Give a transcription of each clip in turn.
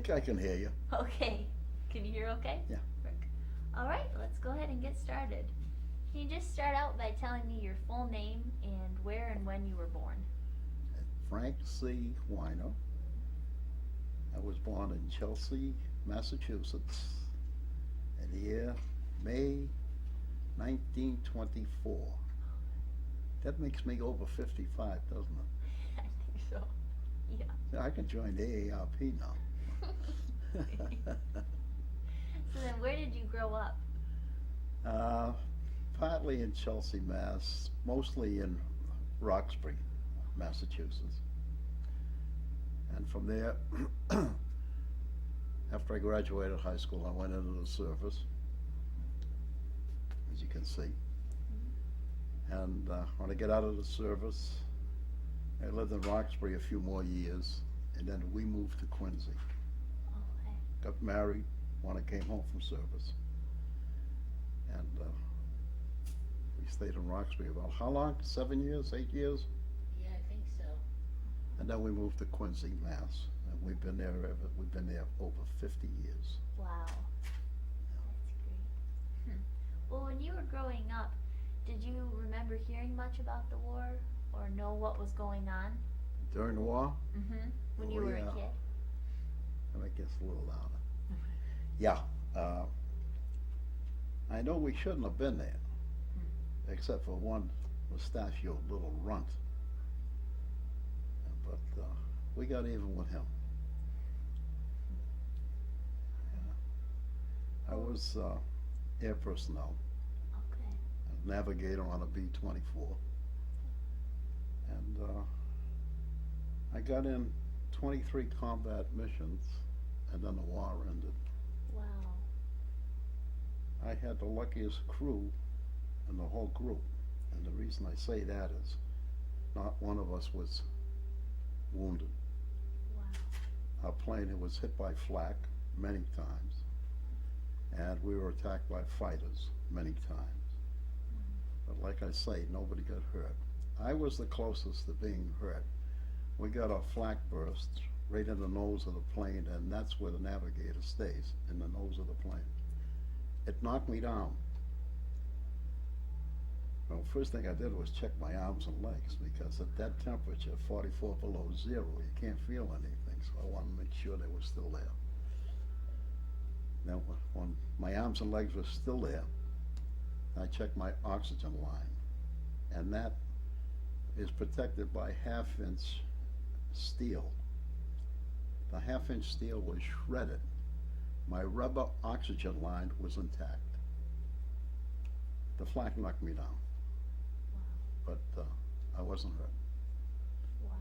think I can hear you. Okay. Can you hear okay? Yeah. All right, let's go ahead and get started. Can you just start out by telling me your full name and where and when you were born? Frank C. Weiner. I was born in Chelsea, Massachusetts, in the year May 1924. That makes me over 55, doesn't it? I think so. Yeah. So I can join the AARP now. So then where did you grow up? Partly in Chelsea, Mass, mostly in Roxbury, Massachusetts. And from there, after I graduated high school, I went into the service, as you can see. And when I get out of the service, I lived in Roxbury a few more years, and then we moved to Quincy. Okay. Got married when I came home from service. And we stayed in Roxbury about how long? 7 years, 8 years? Yeah, I think so. And then we moved to Quincy, Mass. And we've been there over 50 years. Wow. That's great. Well, when you were growing up, did you remember hearing much about the war or know what was going on? During the war? Mm-hmm. When Oh, you were yeah. a kid? Let me guess a little louder. Yeah. I know we shouldn't have been there, except for one mustachioed little runt. But we got even with him. I was air personnel, Okay. a navigator on a B-24. And I got in 23 combat missions, and then the war ended. Wow. I had the luckiest crew in the whole group. And the reason I say that is not one of us was wounded. Wow. Our plane was hit by flak many times, and we were attacked by fighters many times. But like I say, nobody got hurt. I was the closest to being hurt. We got a flak burst right in the nose of the plane, and that's where the navigator stays, in the nose of the plane. It knocked me down. Well, first thing I did was check my arms and legs, because at that temperature, 44 below zero, you can't feel anything, so I wanted to make sure they were still there. Then when my arms and legs were still there, I checked my oxygen line, and that is protected by half-inch steel. The half-inch steel was shredded. My rubber oxygen line was intact. The flak knocked me down, Wow. but I wasn't hurt. Wow.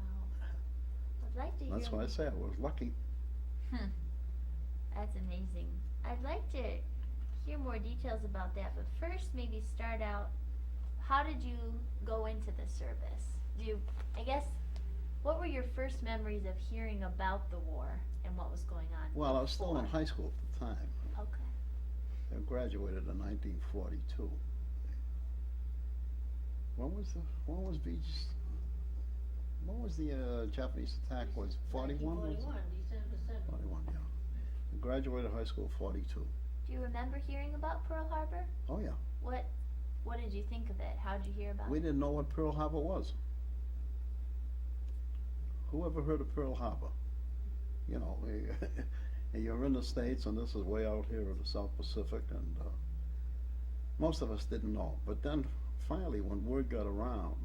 I'd like to hear. That's why I say I was lucky. That's amazing. I'd like to hear more details about that, but first maybe start out, how did you go into the service? I guess, what were your first memories of hearing about the war and what was going on? Well, I was still in before? high school at the time. Okay. I graduated in 1942. When was the Japanese attack? Was 41? 1941, December 7th. 41, yeah. I graduated high school 42. Do you remember hearing about Pearl Harbor? Oh yeah. What did you think of it? How did you hear about We it? didn't know what Pearl Harbor was. Who ever heard of Pearl Harbor? You know, you're in the States, and this is way out here in the South Pacific, and most of us didn't know. But then finally, when word got around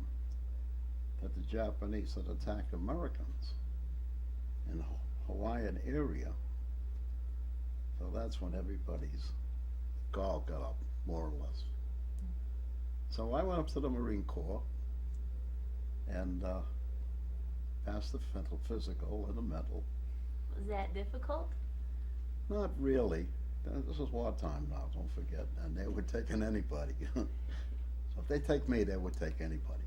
that the Japanese had attacked Americans in the Hawaiian area, so that's when everybody's gall got up, more or less. So I went up to the Marine Corps and passed the physical and the mental. Was that difficult? Not really. This is wartime now, don't forget, and they were taking anybody. So if they take me, they would take anybody.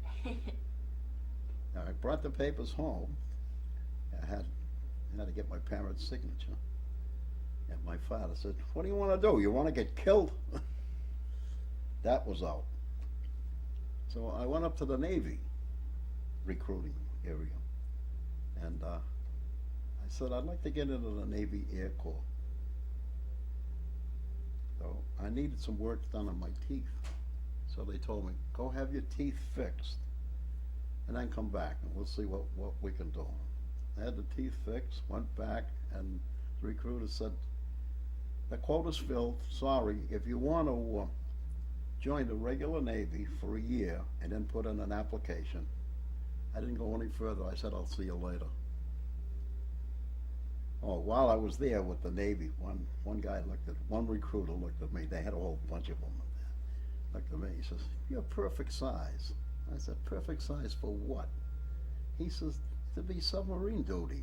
Now, I brought the papers home. I had to get my parents' signature. And my father said, "What do you want to do? You want to get killed?" That was out. So I went up to the Navy recruiting area, and I I said, I'd like to get into the Navy Air Corps. So I needed some work done on my teeth. So they told me, go have your teeth fixed and then come back and we'll see what we can do. I had the teeth fixed, went back, and the recruiter said, the quota's filled, sorry, if you want to join the regular Navy for a year and then put in an application. I didn't go any further. I said, I'll see you later. Oh, while I was there with the Navy, one guy one recruiter looked at me. They had a whole bunch of them there. Looked at me, he says, you're perfect size. I said, perfect size for what? He says, to be submarine duty.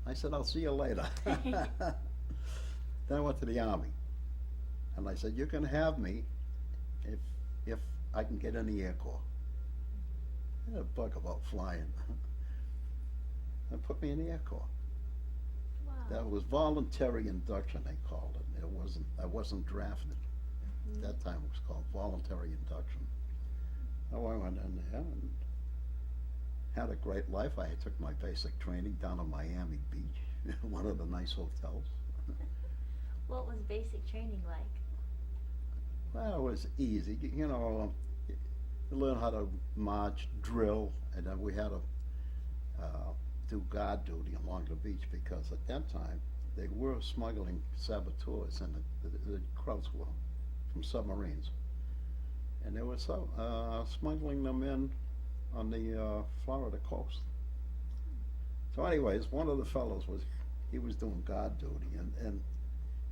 I said, I'll see you later. Then I went to the Army. And I said, you can have me if I can get in the Air Corps. I had a bug about flying. They put me in the Air Corps. Wow. That was voluntary induction, they called it. I wasn't drafted. At that time it was called voluntary induction. So I went in there and had a great life. I took my basic training down in Miami Beach, one of the nice hotels. What was basic training like? Well, it was easy. You know, you learn how to march, drill, and then we had to do guard duty along the beach because at that time they were smuggling saboteurs and the crowds were from submarines. And they were smuggling them in on the Florida coast. So anyways, one of the fellows he was doing guard duty, and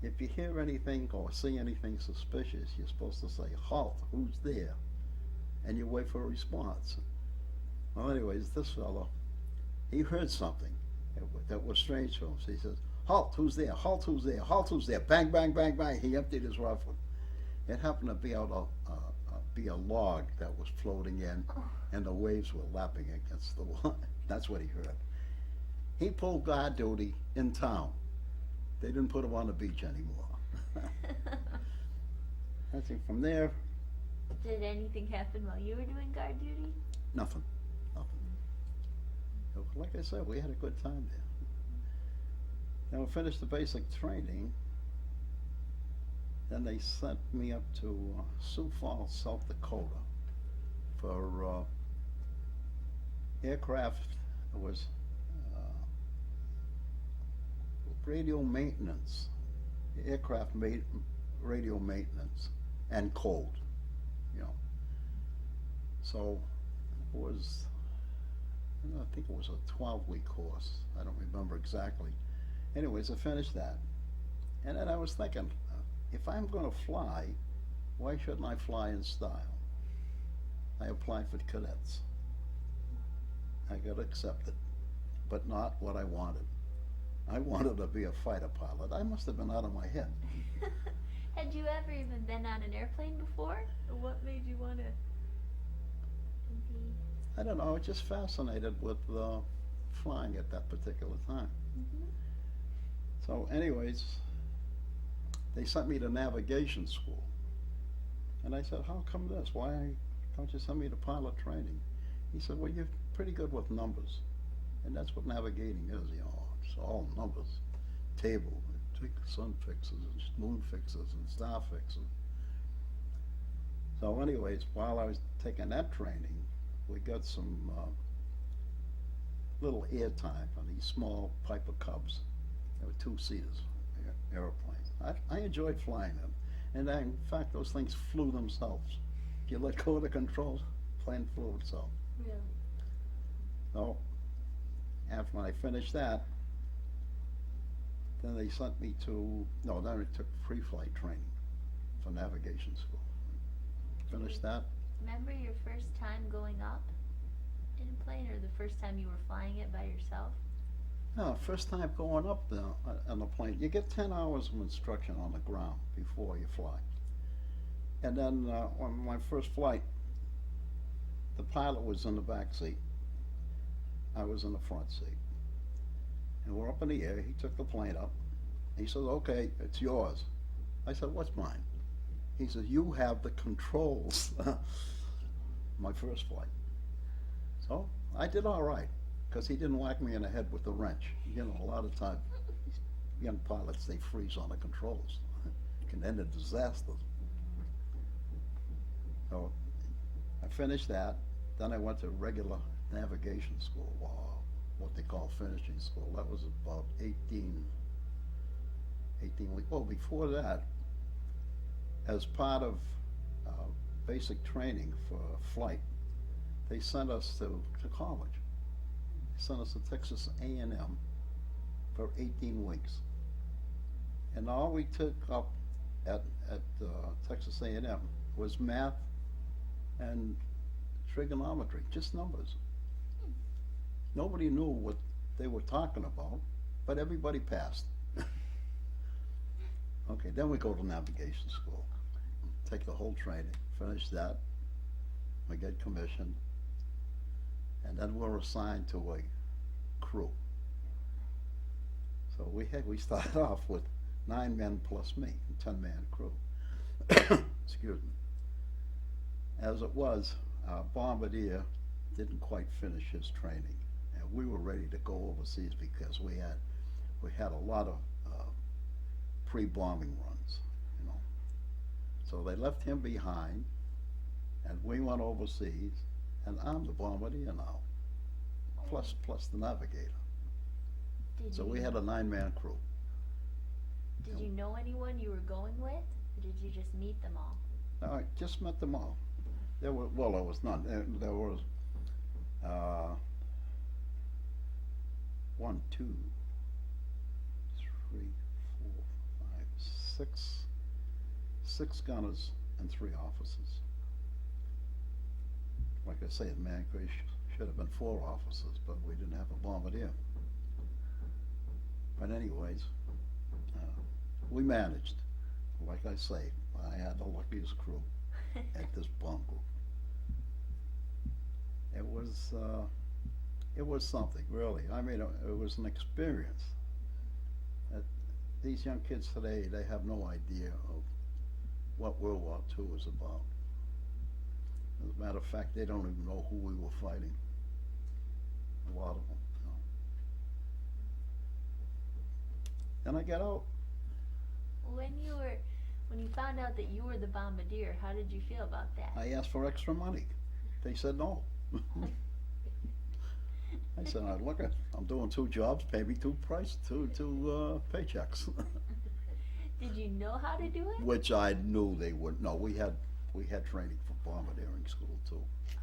if you hear anything or see anything suspicious, you're supposed to say, halt, who's there? And you wait for a response. Well, anyways, this fellow, he heard something that was strange to him. So he says, halt, who's there? Halt, who's there? Halt, who's there? Bang, bang, bang, bang. He emptied his rifle. It happened to be be a log that was floating in, and the waves were lapping against the wall. That's what he heard. He pulled guard duty in town. They didn't put him on the beach anymore. I think from there, Did anything happen while you were doing guard duty? nothing. So, like I said, we had a good time there. Then we finished the basic training. Then they sent me up to Sioux Falls, South Dakota for aircraft. It was radio maintenance, aircraft radio maintenance and code, you know. So it was, I think it was a 12-week course. I don't remember exactly. Anyways, I finished that. And then I was thinking, if I'm going to fly, why shouldn't I fly in style? I applied for the Cadets. I got accepted, but not what I wanted. I wanted to be a fighter pilot. I must have been out of my head. Had you ever even been on an airplane before? Or what made you want to be? I don't know, I was just fascinated with flying at that particular time. Mm-hmm. So anyways, they sent me to navigation school. And I said, how come this? Why don't you send me to pilot training? He said, well, you're pretty good with numbers. And that's what navigating is, you know, it's all numbers. Table, take sun fixes and moon fixes and star fixes. So anyways, while I was taking that training, we got some little air time on these small Piper Cubs. They were two-seaters, airplanes. I enjoyed flying them. And in fact, those things flew themselves. If you let go of the controls, plane flew itself. Really? So, after I finished that, then they sent me to, then I took pre-flight training for navigation school. Finished that. Remember your first time going up in a plane, or the first time you were flying it by yourself? No, first time going up there on the plane. You get 10 hours of instruction on the ground before you fly. And then on my first flight, the pilot was in the back seat. I was in the front seat. And we're up in the air. He took the plane up. He says, okay, it's yours. I said, what's mine? He says, you have the controls. My first flight. So I did all right. 'cause he didn't whack me in the head with the wrench. You know, a lot of times, these young pilots, they freeze on the controls. It can end in disaster. So I finished that, then I went to regular navigation school, or what they call finishing school. That was about 18 weeks. Well, before that, as part of basic training for flight, they sent us to college. They sent us to Texas A&M for 18 weeks. And all we took up at Texas A&M was math and trigonometry, just numbers. Nobody knew what they were talking about, but everybody passed. Okay, then we go to navigation school, take the whole training, finish that, we get commissioned, and then we're assigned to a crew. So we started off with 9 men plus me, a 10-man crew. Excuse me. As it was, bombardier didn't quite finish his training, and we were ready to go overseas because we had a lot of pre-bombing runs, you know. So they left him behind, and we went overseas, and I'm the bombardier now, plus the navigator. So we had a 9-man crew. Did you know anyone you were going with, or did you just meet them all? No, I just met them all. There was none. There was 1, 2, 3, 4, 5, 6 gunners and 3 officers. Like I say, the man should have been 4 officers, but we didn't have a bombardier. But anyways, we managed. Like I say, I had the luckiest crew at this bomb group. It was something, really. I mean, it was an experience. These young kids today, they have no idea of what World War II was about. As a matter of fact, they don't even know who we were fighting. A lot of them, you know. Then I got out. When you found out that you were the bombardier, how did you feel about that? I asked for extra money. They said no. I said, look, I'm doing 2 jobs, pay me 2 paychecks. Did you know how to do it? Which I knew they would. No, we had training for bombardiering school too. Okay.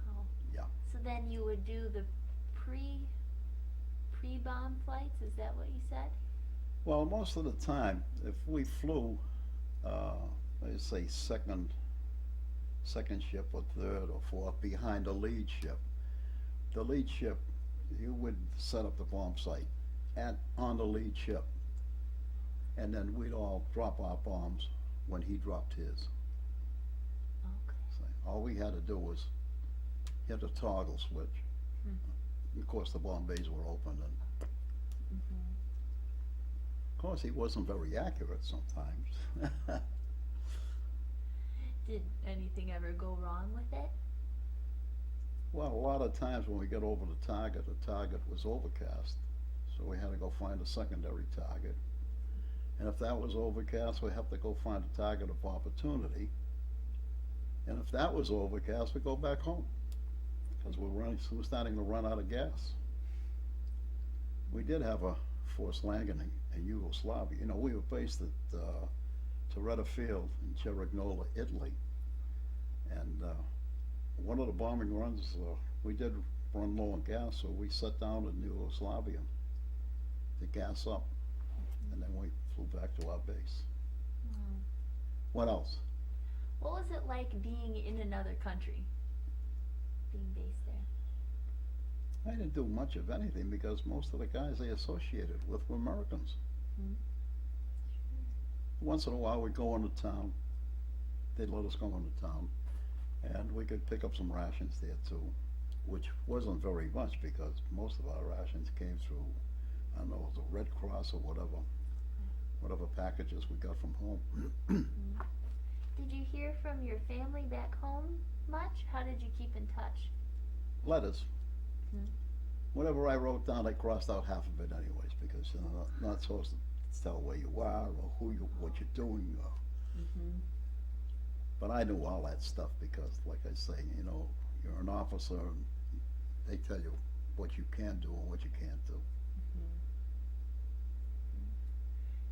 Wow. Yeah. So then you would do the pre-bomb flights, is that what you said? Well, most of the time, if we flew, let's say second ship or third or fourth behind the lead ship, you would set up the bomb site on the lead ship, and then we'd all drop our bombs when he dropped his. Okay. So all we had to do was hit a toggle switch. Hmm. Of course, the bomb bays were open, and Mm-hmm. of course, he wasn't very accurate sometimes. Did anything ever go wrong with it? Well, a lot of times when we got over the target was overcast, so we had to go find a secondary target. And if that was overcast, we have to go find a target of opportunity. And if that was overcast, we go back home, because we're starting to run out of gas. We did have a forced landing in Yugoslavia. You know, we were based at MacDill Field in Cerignola, Italy. And one of the bombing runs, we did run low on gas, so we set down in Yugoslavia to gas up, and then we flew back to our base. Wow. What else? What was it like being in another country? Being based there? I didn't do much of anything because most of the guys they associated with were Americans. Hmm. Once in a while we'd go into town. They'd let us go into town, and we could pick up some rations there too, which wasn't very much because most of our rations came through, I don't know, the Red Cross or whatever packages we got from home. Mm-hmm. Did you hear from your family back home much? How did you keep in touch? Letters. Whatever I wrote down, I crossed out half of it anyways, because you're not supposed to tell where you are or what you're doing. But I knew all that stuff because, like I say, you know, you're an officer and they tell you what you can do and what you can't do.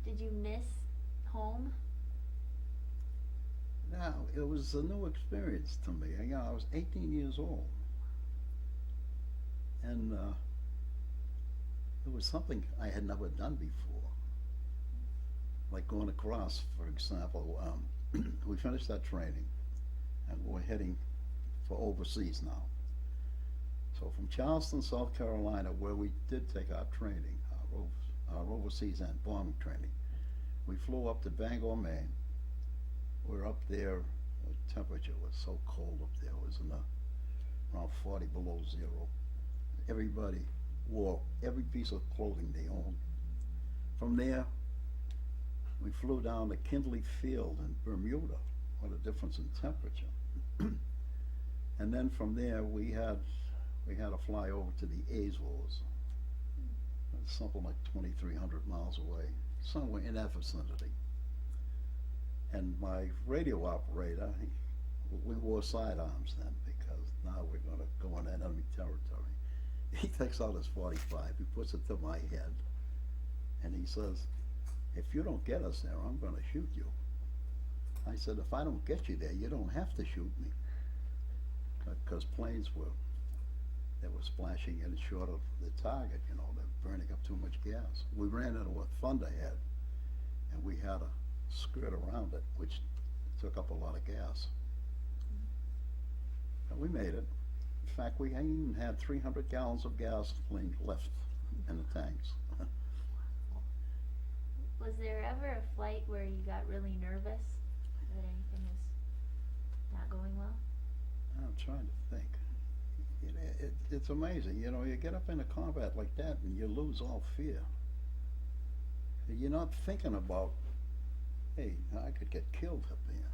Did you miss home? Now, it was a new experience to me. You know, I was 18 years old. And it was something I had never done before. Like going across, for example, we finished that training and we're heading for overseas now. So from Charleston, South Carolina, where we did take our training, our overseas and bombing training, we flew up to Bangor, Maine. We're up there, the temperature was so cold up there, it was in around 40 below zero. Everybody wore every piece of clothing they owned. From there, we flew down to MacDill Field in Bermuda. What a difference in temperature. And then from there, we had to fly over to the Azores. It's something like 2,300 miles away, somewhere in that vicinity. And my radio operator, we wore sidearms then because now we're going to go in enemy territory. He takes out his .45, he puts it to my head, and he says, "If you don't get us there, I'm going to shoot you." I said, "If I don't get you there, you don't have to shoot me." Because planes were splashing in short of the target, you know, they're burning up too much gas. We ran into a thunderhead, and we had to skirt around it, which took up a lot of gas. But we made it. In fact, we even had 300 gallons of gasoline left in the tanks. Was there ever a flight where you got really nervous that anything was not going well? I'm trying to think. It's amazing, you know, you get up in a combat like that and you lose all fear. You're not thinking about, hey, I could get killed up there.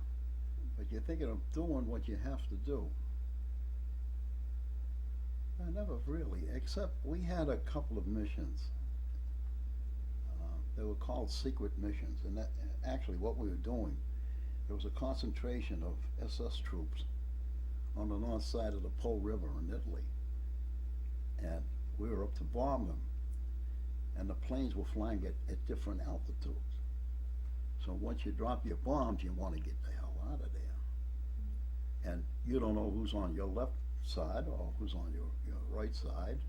But you're thinking of doing what you have to do. I never really, except we had a couple of missions. They were called secret missions, and that actually what we were doing, there was a concentration of SS troops on the north side of the Po River in Italy. And we were up to bomb them. And the planes were flying at different altitudes. So once you drop your bombs, you want to get the hell out of there. And you don't know who's on your left side or who's on your right side.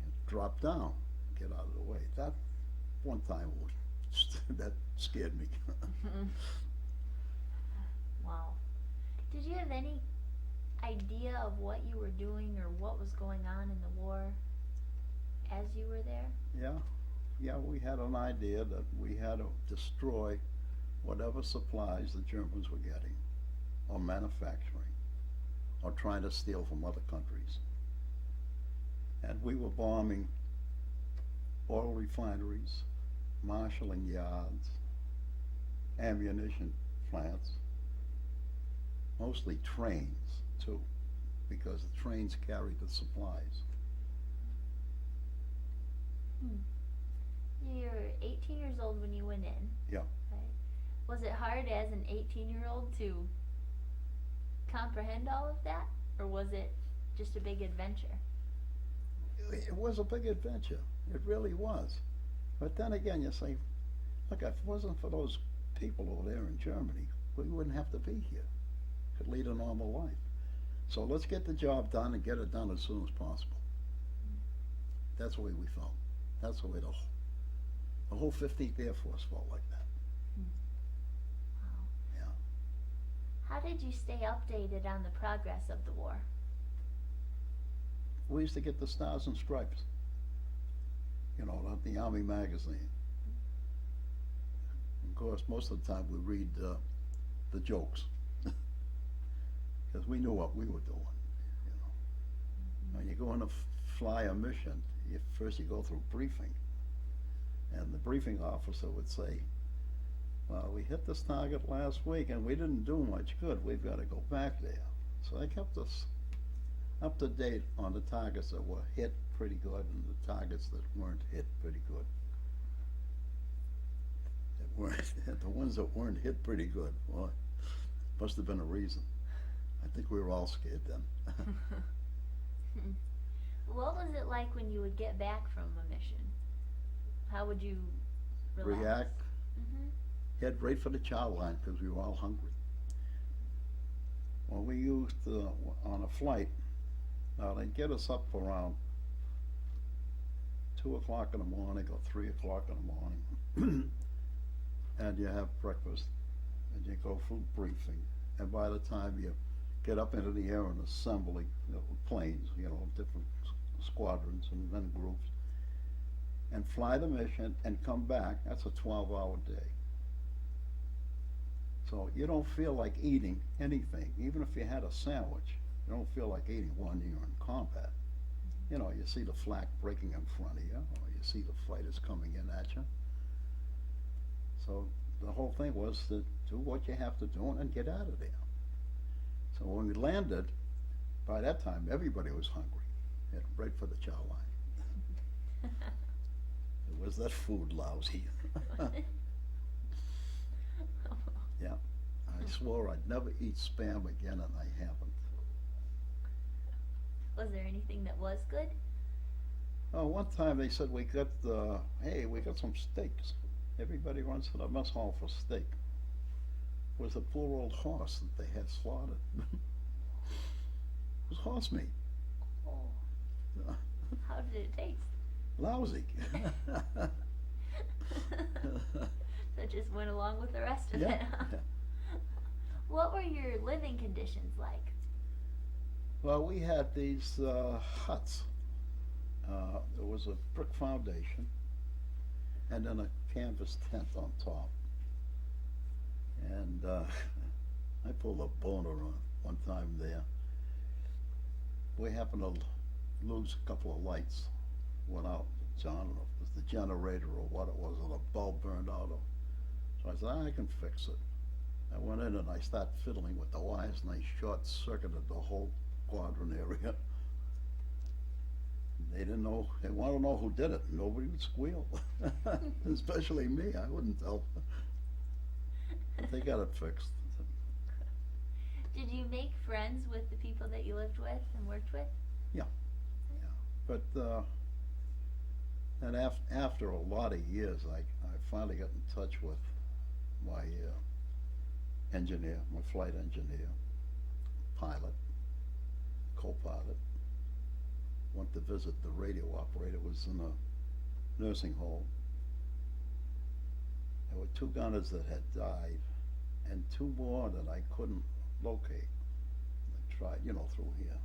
You drop down, get out of the way. That one time that scared me. Wow. Did you have any idea of what you were doing or what was going on in the war as you were there? Yeah, we had an idea that we had to destroy whatever supplies the Germans were getting or manufacturing or trying to steal from other countries. And we were bombing oil refineries, marshalling yards, ammunition plants, mostly trains too, because the trains carried the supplies. You were 18 years old when you went in. Yeah. Right. Was it hard as an 18-year-old to comprehend all of that, or was it just a big adventure? It was a big adventure. It really was. But then again, you say, look, if it wasn't for those people over there in Germany, we wouldn't have to be here. Could lead a normal life. So let's get the job done and get it done as soon as possible. That's the way we felt. That's the way the whole 15th Air Force felt like that. Wow. Yeah. How did you stay updated on the progress of the war? We used to get the Stars and Stripes, you know, the Army magazine. Of course, most of the time we read the jokes, because we knew what we were doing, you know. When you go on fly a mission, first you go through briefing, and the briefing officer would say, well, we hit this target last week and we didn't do much good, we've got to go back there. So they kept us up to date on the targets that were hit pretty good and the targets that weren't hit pretty good. The ones that weren't hit pretty good, well, must have been a reason. I think we were all scared then. What was it like when you would get back from a mission? How would you relax? React, Mm-hmm. head right for the chow line because we were all hungry. Well, we used, on a flight, they'd get us up around 2 o'clock in the morning or 3 o'clock in the morning. And you have breakfast, and you go through briefing, and by the time you get up into the air and assembly, planes, different squadrons and then groups, and fly the mission and come back, that's a 12-hour day. So you don't feel like eating anything, even if you had a sandwich, you don't feel like eating when you're in combat. You see the flak breaking in front of you, or you see the fighters coming in at you. So the whole thing was to do what you have to do and get out of there. So when we landed, by that time everybody was hungry. Headed right for the chow line. Was that food lousy? Yeah, I swore I'd never eat Spam again, and I haven't. Was there anything that was good? Oh, one time they said we got some steaks. Everybody runs to the mess hall for steak. It was a poor old horse that they had slaughtered. It was horse meat. Oh. How did it taste? Lousy. So it just went along with the rest of Yeah, it. Huh? yeah. What were your living conditions like? Well, we had these huts. There was a brick foundation and then a canvas tent on top. And I pulled a boner on one time there. We happened to lose a couple of lights. Went out. John, I don't know if it was the generator or what it was, or the bulb burned out. So I said, I can fix it. I went in and I started fiddling with the wires and I short-circuited the whole quadrant area. They didn't know, they wanted to know who did it. Nobody would squeal, especially me. I wouldn't tell. But they got it fixed. Did you make friends with the people that you lived with and worked with? Yeah. But and after a lot of years, I finally got in touch with my engineer, my flight engineer, pilot, co-pilot. Went to visit the radio operator. Was in a nursing home. There were 2 gunners that had died, and 2 more that I couldn't locate. I tried, through here.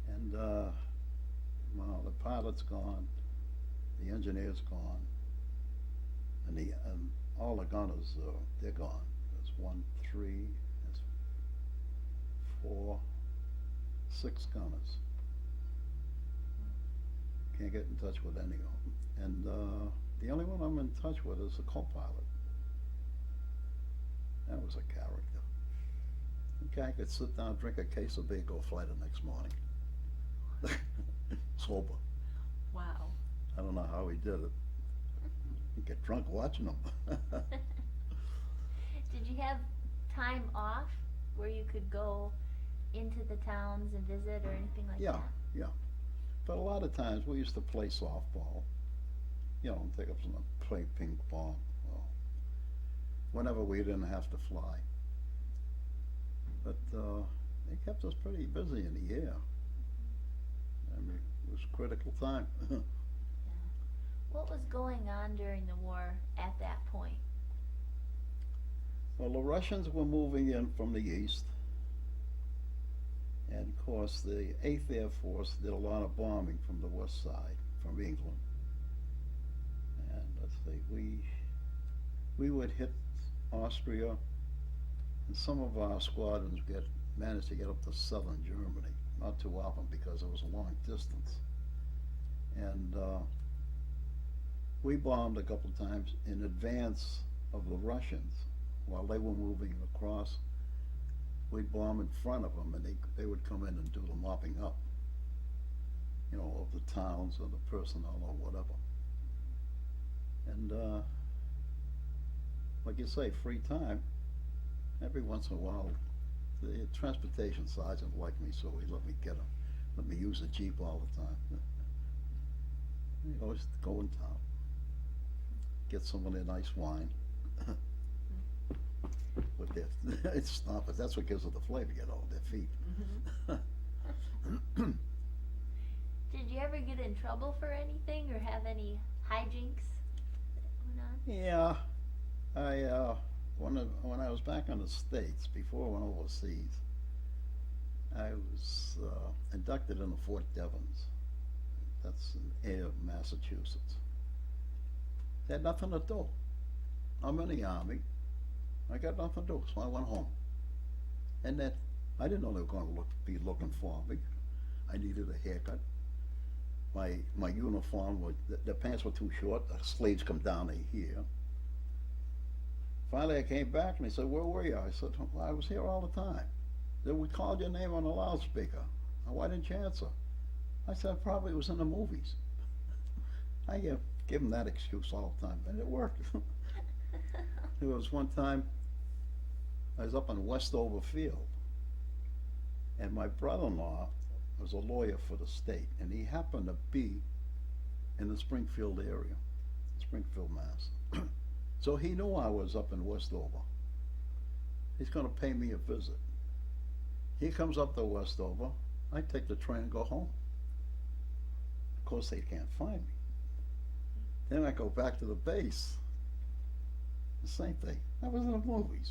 And well, the pilot's gone, the engineer's gone, and all the gunners, they're gone. There's 1, 3, there's 4, 6 gunners. Can't get in touch with any of them. And the only one I'm in touch with is the co-pilot. That was a character. The guy could sit down, drink a case of beer, go fly the next morning. Sober. Wow. I don't know how he did it. You get drunk watching him. Did you have time off where you could go into the towns and visit or anything like that? Yeah. But a lot of times we used to play softball. Take up some play ping pong. Well, whenever we didn't have to fly. But they kept us pretty busy in the air. I mean, it was a critical time. Yeah. What was going on during the war at that point? Well, the Russians were moving in from the east. And of course, the 8th Air Force did a lot of bombing from the west side, from England. And let's see, we would hit Austria, and some of our squadrons managed to get up to southern Germany. Not too often because it was a long distance. And we bombed a couple of times in advance of the Russians while they were moving across. we'd bomb in front of them, and they would come in and do the mopping up, you know, of the towns or the personnel or whatever. And like you say, free time, every once in a while, the transportation sergeant liked me, so he let me use the Jeep all the time. You always go in town, get some of their nice wine. With their, it's not, but that's what gives it the flavor, you know, their feet. Did you ever get in trouble for anything or have any hijinks that went on? Yeah, when I was back in the States, before I went overseas, I was inducted into Fort Devens. That's in Air, Massachusetts. Had nothing to do. I'm in the Army. I got nothing to do, so I went home. And then, I didn't know they were going to be looking for me. I needed a haircut. My uniform, the pants were too short, the sleeves come down to here. Finally I came back and they said, "Where were you?" I said, "Well, I was here all the time." They said, "We called your name on the loudspeaker. Why didn't you answer?" I said, "Probably it was in the movies." I give them that excuse all the time, and it worked. There was one time I was up on Westover Field, and my brother-in-law was a lawyer for the state, and he happened to be in the Springfield area, Springfield, Mass. So he knew I was up in Westover. He's going to pay me a visit. He comes up to Westover. I take the train and go home. Of course, they can't find me. Then I go back to the base. The same thing. I was in the movies.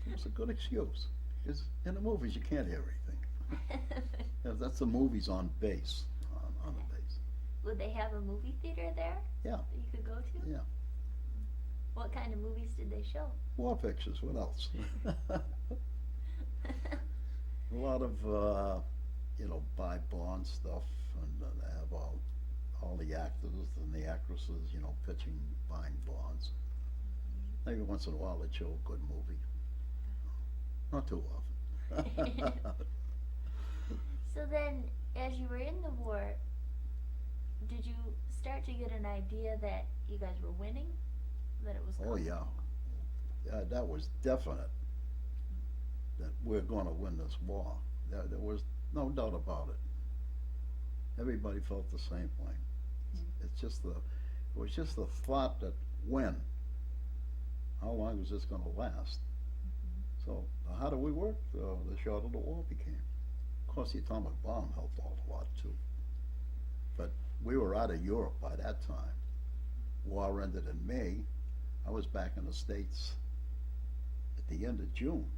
It was a good excuse. Because in the movies, you can't hear anything. Yeah, that's the movies on base, on the base. Would they have a movie theater there? Yeah. That you could go to? Yeah. What kind of movies did they show? War pictures, what else? A lot of, buy bond stuff, and they have all the actors and the actresses, pitching, buying bonds. Maybe once in a while they'd show a good movie. Not too often. So then, as you were in the war, did you start to get an idea that you guys were winning? That it was Oh, coming? yeah. That was definite, that we're gonna win this war. There was no doubt about it. Everybody felt the same way. It was just the thought that when, how long was this gonna last? So how do we work? The shorter the war became. Of course, the atomic bomb helped out a lot too. But we were out of Europe by that time. War ended in May. I was back in the States at the end of June.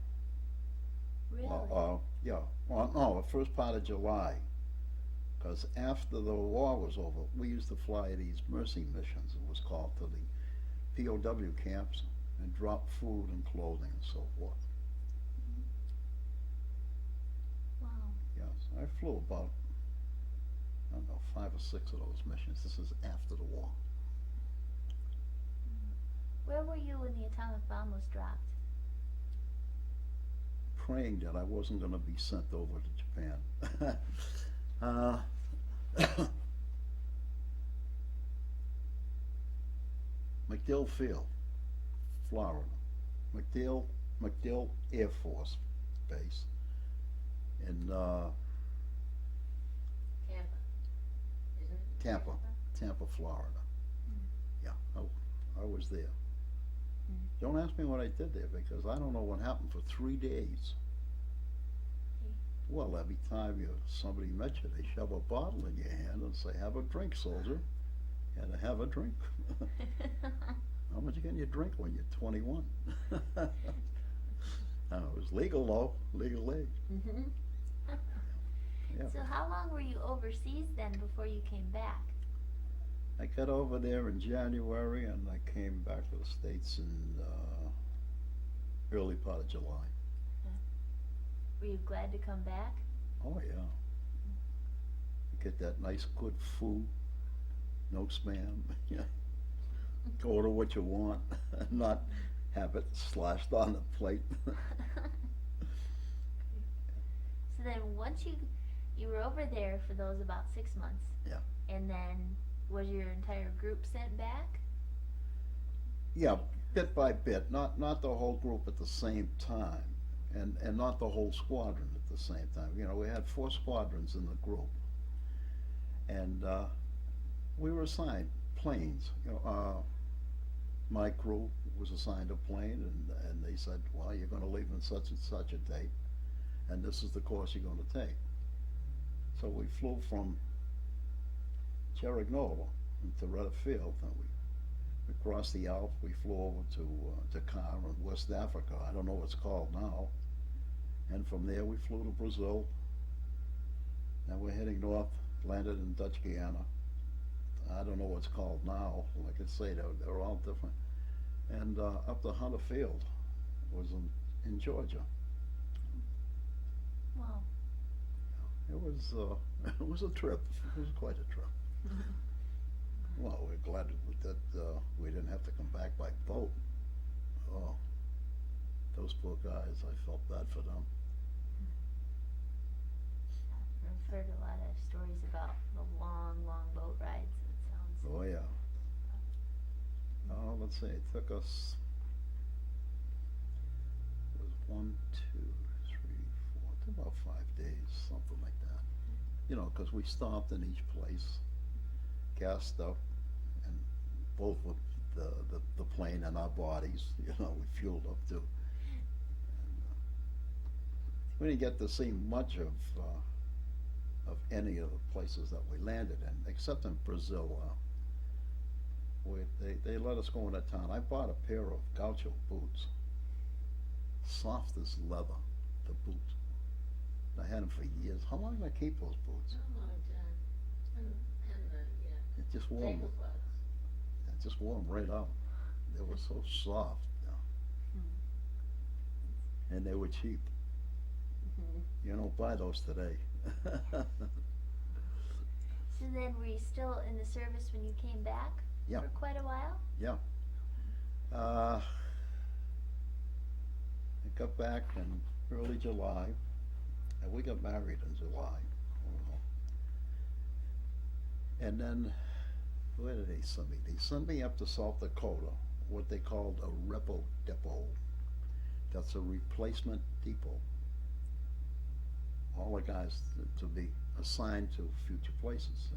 Really? Yeah. Well, no, the first part of July. Because after the war was over, we used to fly these mercy missions, it was called, to the POW camps and drop food and clothing and so forth. Wow. Yes, I flew about, 5 or 6 of those missions. This is after the war. Where were you when the atomic bomb was dropped? Praying that I wasn't going to be sent over to Japan. MacDill Field, Florida. MacDill Air Force Base in Tampa, isn't it? Tampa, Florida. Yeah, I was there. Don't ask me what I did there, because I don't know what happened for 3 days. Well, every time somebody met you, they shove a bottle in your hand and say, "Have a drink, soldier." You had to have a drink. How much you get in your drink when you're 21? It was legal though, legal age. Yeah. So how long were you overseas then before you came back? I got over there in January, and I came back to the States in early part of July. Were you glad to come back? Oh yeah. You get that nice good food, no spam. Yeah. Order what you want, not have it slashed on the plate. So then once you were over there for those about 6 months. Yeah. And then was your entire group sent back? Yeah, bit by bit, not the whole group at the same time, and not the whole squadron at the same time. You know, we had 4 squadrons in the group, and we were assigned planes. You know, my crew was assigned a plane, and they said, well, you're going to leave on such and such a date, and this is the course you're going to take. So we flew from Cherignola to MacDill Field, and we crossed the Alps. We flew over to Dakar in West Africa. I don't know what it's called now. And from there we flew to Brazil. Now we're heading north, landed in Dutch Guiana. I don't know what it's called now. Like I say, they're all different. And up to Hunter Field was in Georgia. Wow. It was it was a trip. It was quite a trip. Well, we're glad that we didn't have to come back by boat. Oh, those poor guys, I felt bad for them. I've heard a lot of stories about the long, long boat rides. It sounds. Oh, yeah. Let's see, it took us, it was 1, 2, 3, 4, it took about 5 days, something like that. You know, because we stopped in each place, gassed up, and both with the plane and our bodies, you know, we fueled up too. And, we didn't get to see much of any of the places that we landed in, except in Brazil. They let us go into town. I bought a pair of gaucho boots, soft as leather, the boots. I had them for years. How long did I keep those boots? A long time. And It just wore them. tablecloths. It just wore them right out. They were so soft. And they were cheap. You don't buy those today. So then were you still in the service when you came back? Yeah. For quite a while? Yeah. I got back in early July, and we got married in July. And then, where did they send me? They sent me up to South Dakota, what they called a repo depot. That's a replacement depot. All the guys to be assigned to future places.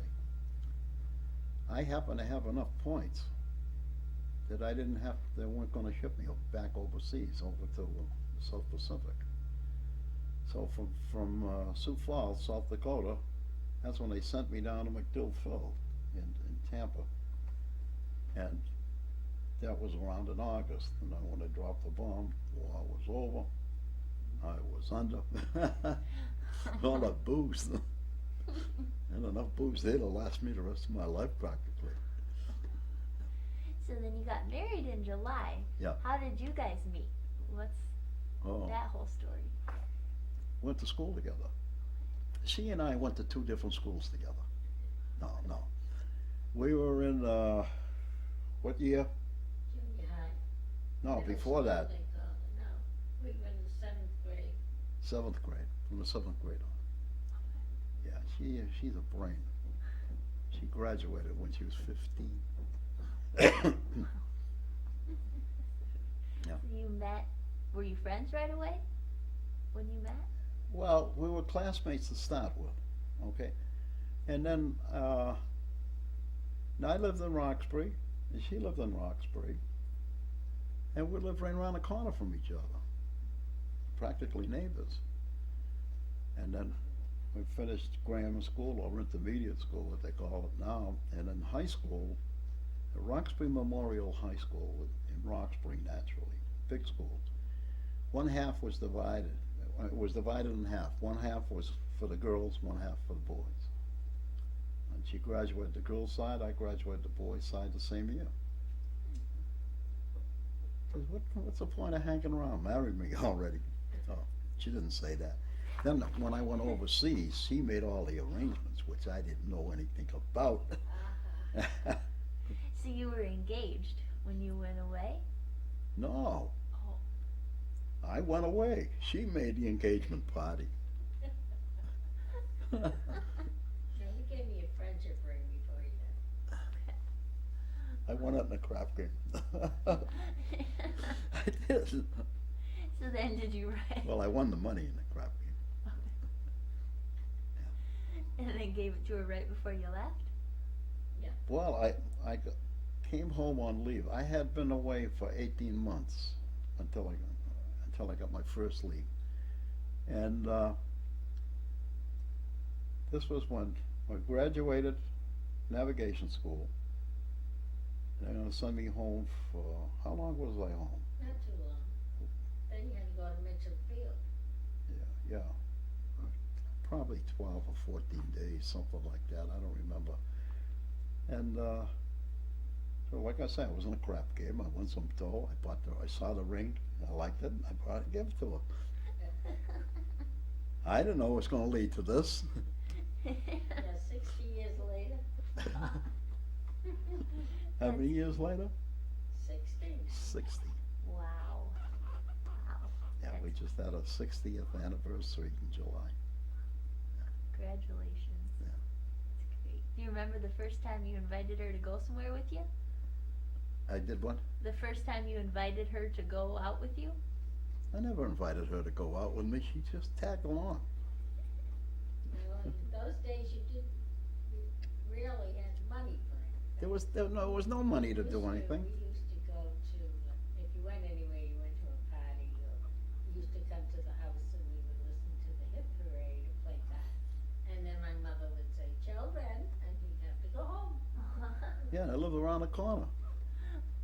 I happen to have enough points that I didn't have, they weren't going to ship me back overseas, over to the South Pacific. So from Sioux Falls, South Dakota, that's when they sent me down to MacDill Field in Tampa. And that was around in August. And then when they dropped the bomb, war was over. I was under. All that booze. And enough booze there to last me the rest of my life practically. So then you got married in July. Yeah. How did you guys meet? What's that whole story? Went to school together. She and I went to 2 different schools together. No. We were in, what year? Junior high. No, Middle before school, that, they called it. No, we were in the 7th grade. 7th grade, from the 7th grade on. Yeah, she's a brain. She graduated when she was 15. Yeah. So you met, were you friends right away when you met? Well, we were classmates to start with, okay? And then, I lived in Roxbury, and she lived in Roxbury, and we lived right around the corner from each other, practically neighbors. And then we finished grammar school, or intermediate school, what they call it now, and in high school, at Roxbury Memorial High School in Roxbury, naturally, big schools. One half was divided. It was divided in half. One half was for the girls, one half for the boys. And she graduated the girls' side, I graduated the boys' side the same year. Says, what's the point of hanging around? Marry me already. Oh, she didn't say that. Then when I went overseas, she made all the arrangements, which I didn't know anything about. So you were engaged when you went away? No, Oh. I went away. She made the engagement party. No, you gave me a friendship ring before you left. I won it in a crap game. I did. So then did you write? Well, I won the money in the crap game. And then gave it to her right before you left? Well, I came home on leave. I had been away for 18 months until I got my first leave. And this was when I graduated navigation school. They're going to send me home for, how long was I home? Not too long. Then you had to go to MacDill Field. Yeah. Probably 12 or 14 days, something like that. I don't remember. And so like I said, I was in a crap game. I won some dough. I saw the ring. I liked it. And I brought it and gave it to her. I didn't know it was going to lead to this. Yeah, 60 years later. How many years later? 60. 60. Wow. Wow. Yeah, we just had our 60th anniversary in July. Congratulations. Yeah. That's great. Do you remember the first time you invited her to go somewhere with you? I did what? The first time you invited her to go out with you? I never invited her to go out with me. She just tagged along. Well, in those days you really had money for it. There was no money to do anything. We used to go to, if you went anywhere, you went to a party, or you used to come to the house and we would listen to the hit parade or play that. And then my mother would say, children, and you'd have to go home. Yeah, I lived around the corner.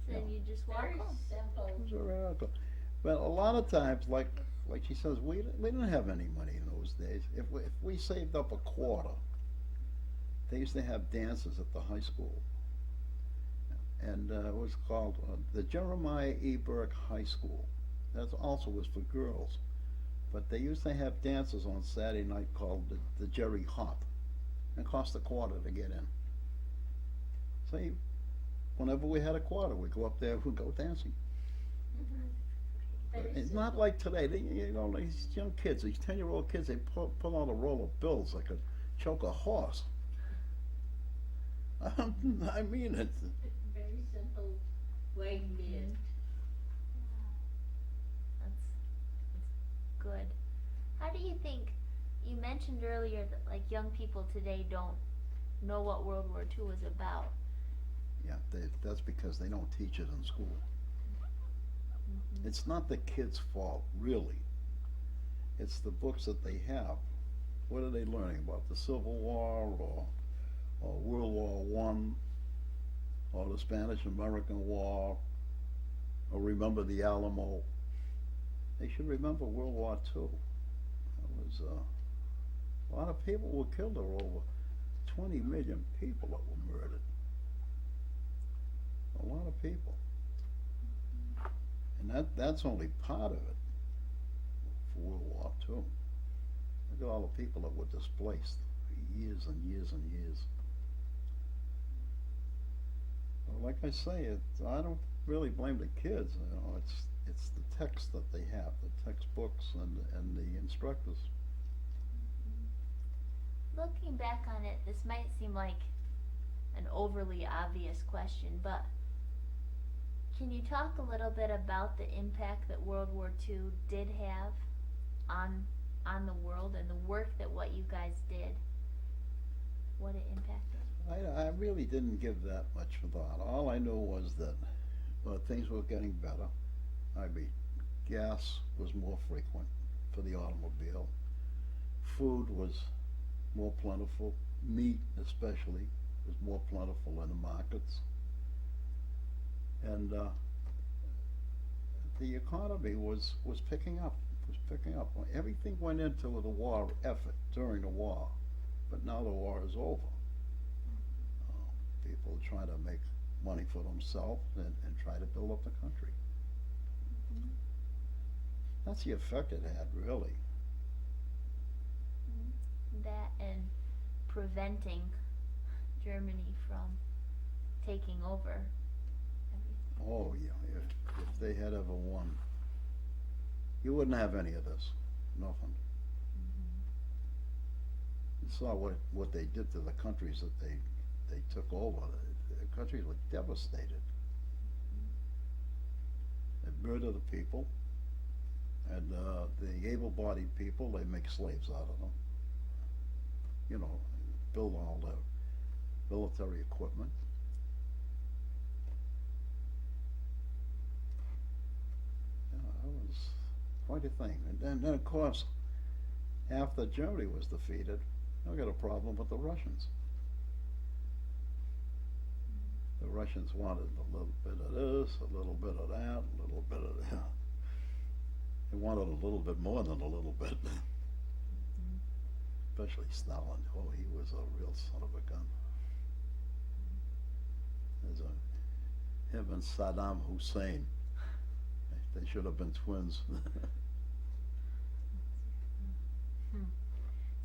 So then you just walk Very home. simple. It was around the corner. But a lot of times, like she says, we didn't have any money in those days. If we saved up a quarter, they used to have dances at the high school. And it was called the Jeremiah E. Burke High School. That also was for girls. But they used to have dances on Saturday night called the Jerry Hop. It cost a quarter to get in. So whenever we had a quarter, we'd go up there, we'd go dancing. Very It's simple. not like today. These young kids, these 10-year-old kids, they pull out a roll of bills like a choke a horse. I mean it. Very simple way to be it. That's good. How do you think, you mentioned earlier that like young people today don't know what World War II was about. Yeah, that's because they don't teach it in school. It's not the kids' fault, really. It's the books that they have. What are they learning about? The Civil War or World War One or the Spanish-American War or remember the Alamo? They should remember World War II. It was a lot of people were killed. There were over 20 million people that were murdered. A lot of people. And that's only part of it for World War II. Look at all the people that were displaced for years and years and years. Well, like I say, I don't really blame the kids. It's the text that they have, the textbooks and the instructors. Looking back on it, this might seem like an overly obvious question, but can you talk a little bit about the impact that World War II did have on the world and the work that what you guys did, what it impacted? I really didn't give that much thought. All I knew was that things were getting better. I mean, gas was more frequent for the automobile. Food was more plentiful. Meat, especially, was more plentiful in the markets. And the economy was picking up. Everything went into the war effort during the war, but now the war is over. People are trying to make money for themselves and try to build up the country. That's the effect it had, really. That and preventing Germany from taking over everything. Oh yeah, if if they had ever won, you wouldn't have any of this. Nothing. You saw what they did to the countries that they took over. The countries were devastated. They murder the people, and the able-bodied people, they make slaves out of them. You know, build all the military equipment. Yeah, that was quite a thing. And then of course, after Germany was defeated, I got a problem with the Russians. The Russians wanted a little bit of this, a little bit of that, a little bit of that. They wanted a little bit more than a little bit. Especially Stalin. Oh, he was a real son of a gun. There's him and Saddam Hussein. They should have been twins.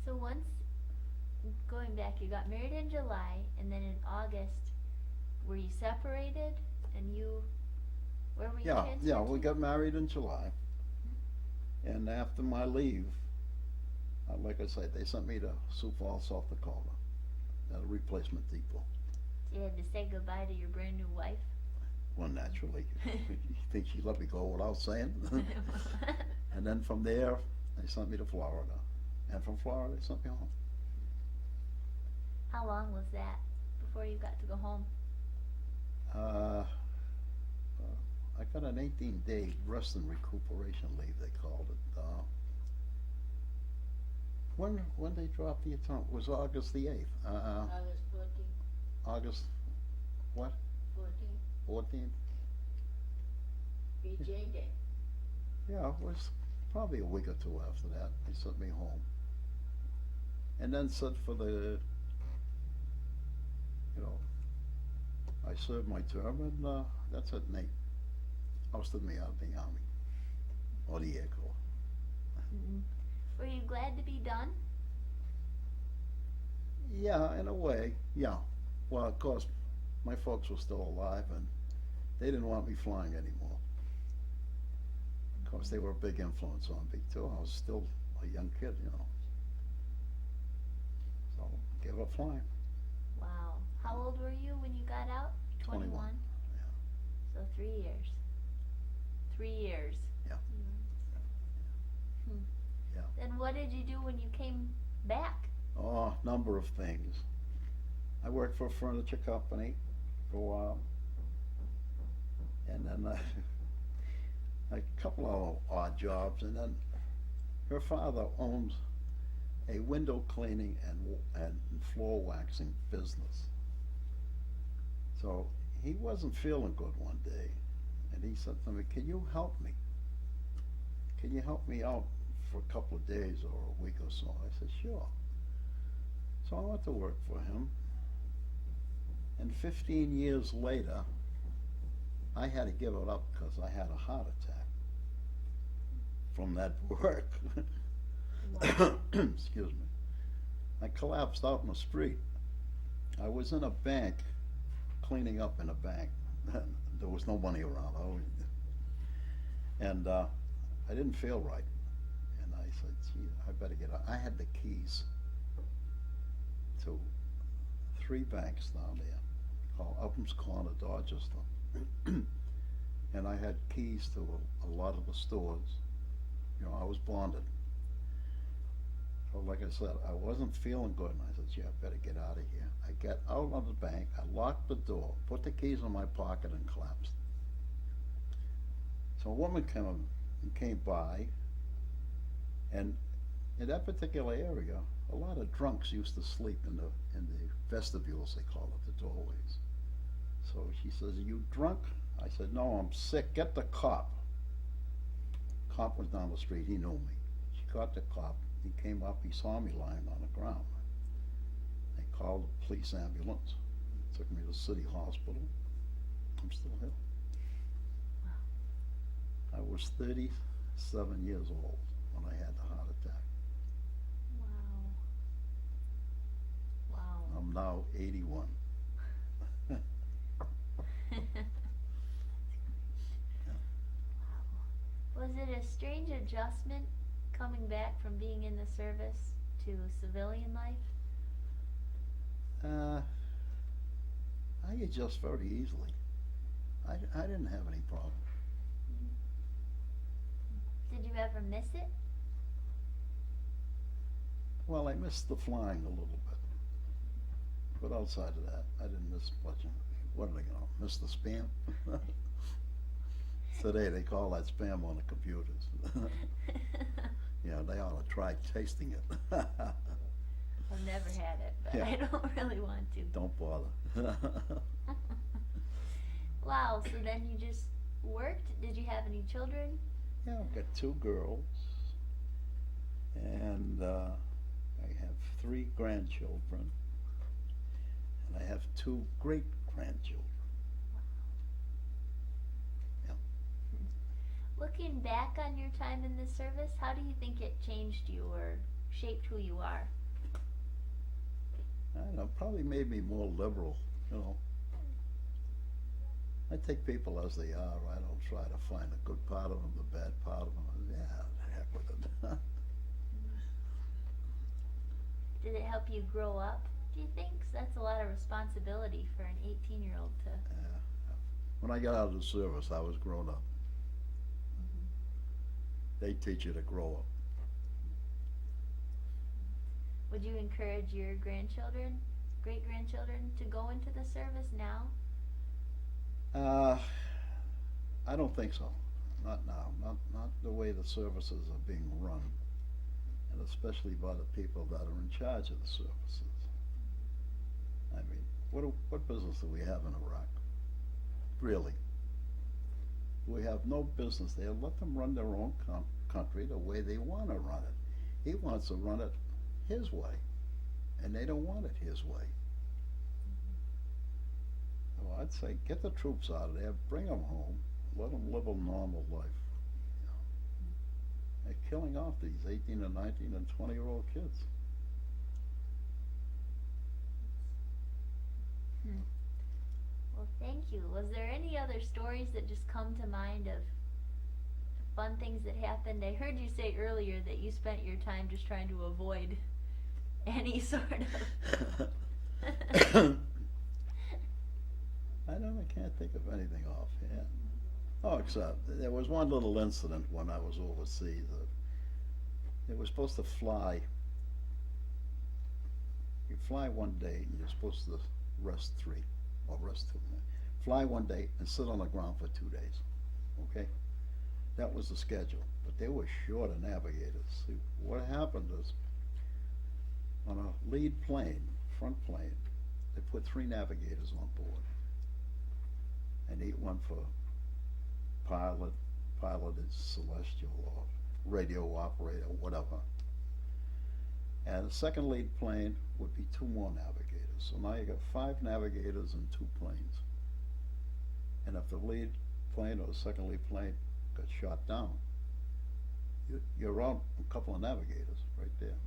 So once, going back, you got married in July, and then in August, were you separated? And where were you transferred Yeah, we to? got married in July. And after my leave, like I said, they sent me to Sioux Falls, South Dakota, at a replacement depot. You had to say goodbye to your brand new wife? Well, naturally. You think she let me go without saying? And then from there, they sent me to Florida. And from Florida, they sent me home. How long was that before you got to go home? I got an 18-day rest and recuperation leave, they called it. When they dropped the atomic, it was August the 8th. August 14th. August, what? 14th. 14th? BJ Day. Yeah, it was probably a week or two after that. They sent me home. And then said for the, I served my term, and that's it. And they ousted me out of the Army, or the Air Corps. Were you glad to be done? Yeah, in a way, yeah. Well, of course, my folks were still alive, and they didn't want me flying anymore. Of course, they were a big influence on me, too. I was still a young kid, So, gave up flying. Wow. How old were you when you got out? 21. Yeah. So 3 years. 3 years. Yeah. Hmm. Yeah. Then what did you do when you came back? Oh, number of things. I worked for a furniture company for a while. And then a couple of odd jobs. And then her father owns a window cleaning and floor waxing business. So he wasn't feeling good one day. And he said to me, "Can you help me? Can you help me out for a couple of days or a week or so?" I said, "Sure." So I went to work for him. And 15 years later, I had to give it up because I had a heart attack from that work. Wow. Excuse me. I collapsed out in the street. I was in a bank, cleaning up in a bank. There was no money around. And I didn't feel right. And I said, "Gee, I better get out." I had the keys to 3 banks down there, called Upham's Corner, Dorchester. And I had keys to a lot of the stores. I was bonded. So like I said, I wasn't feeling good, and I said, "Gee, I better get out of here." I got out of the bank, I locked the door, put the keys in my pocket, and collapsed. So a woman came by, and in that particular area, a lot of drunks used to sleep in the vestibules, they call it, the doorways. So she says, "Are you drunk?" I said, "No, I'm sick. Get the cop." Cop was down the street. He knew me. She got the cop. He came up. He saw me lying on the ground. They called the police ambulance. Took me to the city hospital. I'm still here. Wow. I was 37 years old when I had the heart attack. Wow. Wow. I'm now 81. Was it a strange adjustment coming back from being in the service to civilian life? I adjust very easily. I didn't have any problem. Did you ever miss it? Well, I missed the flying a little bit. But outside of that, I didn't miss much. What are they gonna miss the spam? Today they call that spam on the computers. Yeah, they ought to try tasting it. I've never had it, but Yeah. I don't really want to. Don't bother. Wow, so then you just worked? Did you have any children? Yeah, I've got 2 girls, and I have 3 grandchildren, and I have 2 great-grandchildren. Looking back on your time in the service, how do you think it changed you or shaped who you are? I don't know, probably made me more liberal, you know. I take people as they are. I don't try to find the good part of them, the bad part of them. Yeah, the heck with it. Did it help you grow up, do you think? 'Cause that's a lot of responsibility for an 18-year-old to... When I got out of the service, I was grown up. They teach you to grow up. Would you encourage your grandchildren, great-grandchildren, to go into the service now? I don't think so. Not now. Not the way the services are being run, and especially by the people that are in charge of the services. I mean, what business do we have in Iraq? Really? We have no business there. Let them run their own country the way they want to run it. He wants to run it his way, and they don't want it his way. So I'd say get the troops out of there, bring them home, let them live a normal life. You know. They're killing off these 18 and 19 and 20-year-old kids. Well, thank you. Was there any other stories that just come to mind of fun things that happened? I heard you say earlier that you spent your time just trying to avoid any sort of... I can't think of anything offhand. Oh, except there was one little incident when I was overseas. They were supposed to fly. You fly one day and you're supposed to rest 3 or rest 2. Fly one day and sit on the ground for 2 days. Okay? That was the schedule. But they were short of navigators. See, what happened is on a lead plane, front plane, they put 3 navigators on board. And one for piloted celestial or radio operator, whatever. And the second lead plane would be 2 more navigators. So now you got 5 navigators and 2 planes. And if the lead plane or the second lead plane got shot down, you're out a couple of navigators right there.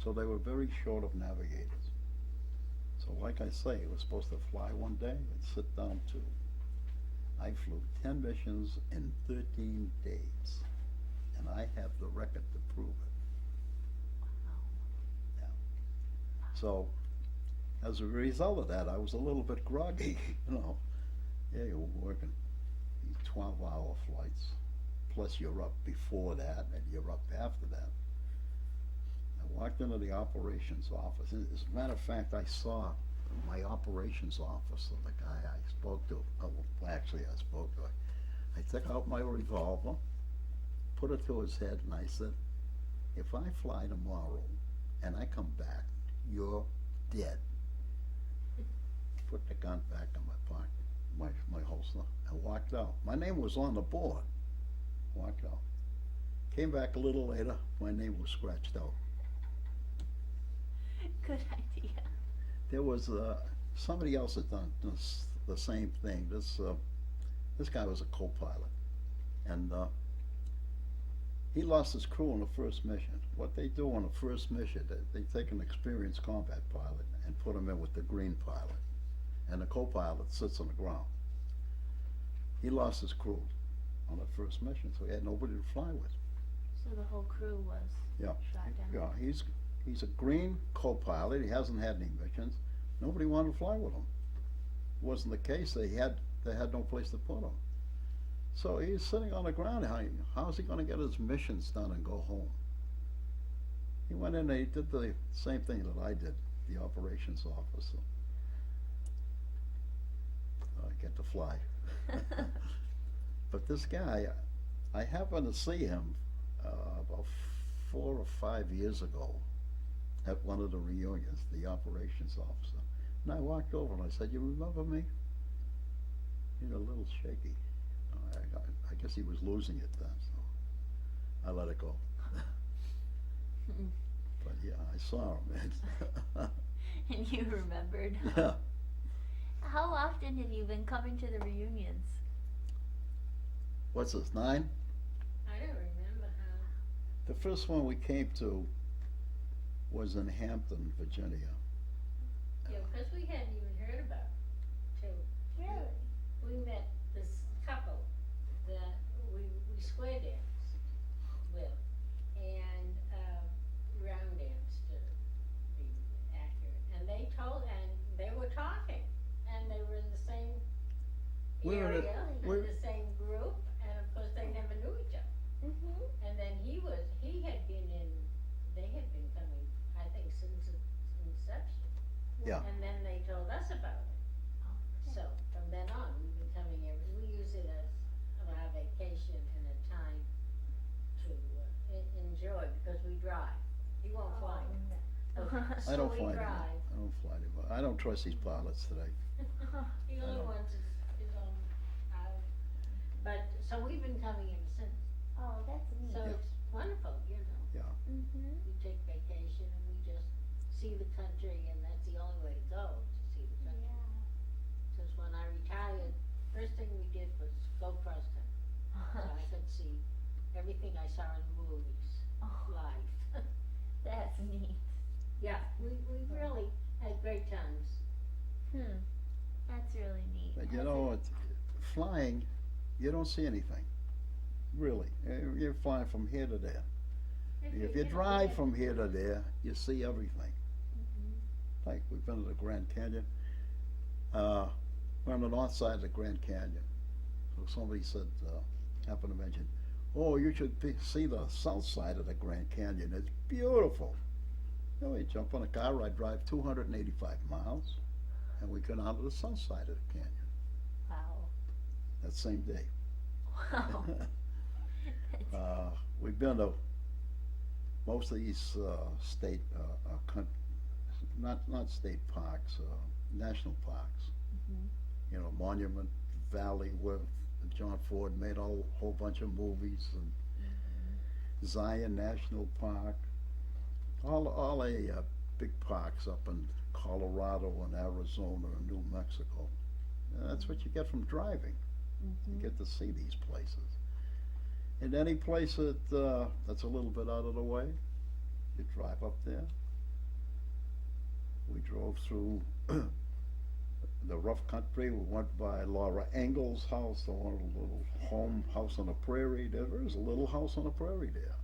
So they were very short of navigators. So like I say, it was supposed to fly one day and sit down 2. I flew 10 missions in 13 days, and I have the record to prove it. Yeah. So, as a result of that, I was a little bit groggy, you know. Yeah, you're working these 12-hour flights, plus you're up before that, and you're up after that. I walked into the operations office, and as a matter of fact, I saw my operations officer, the guy I spoke to, I spoke to. I took out my revolver, put it to his head, and I said, if I fly tomorrow and I come back, you're dead. Put the gun back in my pocket, my holster, and walked out. My name was on the board. Walked out. Came back a little later, my name was scratched out. Good idea. There was somebody else had done the same thing. This guy was a co-pilot, and he lost his crew on the first mission. What they do on the first mission, they take an experienced combat pilot and put him in with the green pilot, and the co-pilot sits on the ground. He lost his crew. on the first mission, so he had nobody to fly with. So the whole crew was Yeah. shot down. Yeah, he's a green co-pilot. He hasn't had any missions. Nobody wanted to fly with him. It wasn't the case. They had no place to put him. So he's sitting on the ground. How's he going to get his missions done and go home? He went in and he did the same thing that I did, the operations officer. I get to fly. But this guy, I happened to see him about 4 or 5 years ago at one of the reunions, the operations officer. And I walked over and I said, "You remember me?" He's a little shaky. I guess he was losing it then, so I let it go. But yeah, I saw him. And you remembered. Yeah. How often have you been coming to the reunions? What's this, 9? I don't remember how. The first one we came to was in Hampton, Virginia. Yeah, because we hadn't even heard about it till Really? we met this couple that we square danced with, and round danced to be accurate. And they were talking, and they were in the same We were in area, a- we- in the same group, and of course they never knew each other. Mm-hmm. And then they had been coming, I think, since its inception. Yeah. And then they told us about it. So from then on, we've been coming we use it as our vacation and a time to enjoy, because we drive. He won't fly. I don't So we fly anymore. drive. I don't fly anymore. I don't trust these pilots today. He only know. wants his own, but, so we've been coming in since, Oh, that's neat. so it's wonderful, you know. Mm-hmm. We take vacation and we just see the country, and that's the only way to go, to see the country. Yeah. Because when I retired, first thing we did was go cross country, so I could see everything I saw in the movies, Oh, live. that's neat. Yeah, we really had great times. That's really neat. But you know, flying, you don't see anything. Really. You're flying from here to there. If you drive from here to there, you see everything. Mm-hmm. Like we've been to the Grand Canyon. We're on the north side of the Grand Canyon. So somebody said, happened to mention, "Oh, you should see the south side of the Grand Canyon. It's beautiful." You know, we jump on a car, I drive 285 miles, and we go down to the south side of the canyon Wow. that same day. Wow. We've been to most of these state, not state parks, national parks. Mhm. You know, Monument Valley, where John Ford made a whole bunch of movies, and Zion National Park, all the big parks up in Colorado and Arizona and New Mexico. And that's what you get from driving. You Mhm. get to see these places. And any place that's a little bit out of the way, you drive up there. We drove through the rough country. We went by Laura Engel's house, the one little house on the prairie. There is a little house on the prairie there.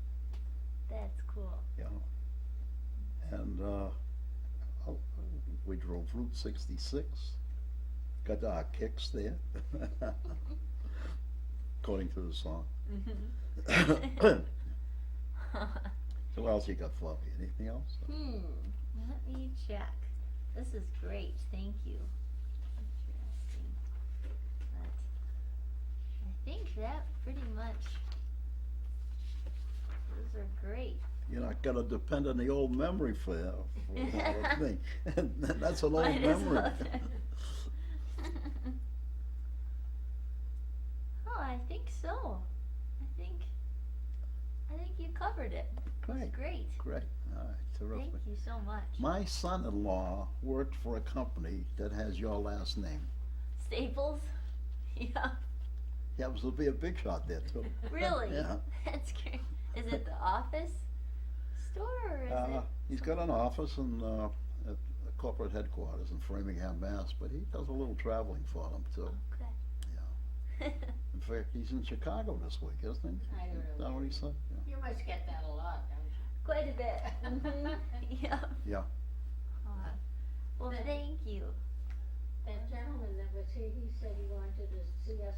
That's cool. Yeah. And we drove Route 66. Got our kicks there, according to the song. Mhm. So what else you got for me? Anything else? Let me check. This is great. Thank you. Interesting. But I think that pretty much. Those are great. You're not gonna depend on the old memory for the whole thing. That's an old Might as memory. well. Oh, I think so. I think you covered it. Great, Great. great. All right, terrific. Thank you so much. My son-in-law worked for a company that has your last name. Staples? Yeah. He happens to be a big shot there too. Really? Yeah. That's great. Is it the office store or is it? He's got an office at the corporate headquarters in Framingham, Mass, but he does a little traveling for them too. Okay. Yeah. In fact, he's in Chicago this week, isn't he? I don't know. Is that what he said? Yeah. You must get that a lot, don't you? Quite a bit. Yeah. Yeah. Well, But- thank you. That gentleman that was here, he said he wanted to see us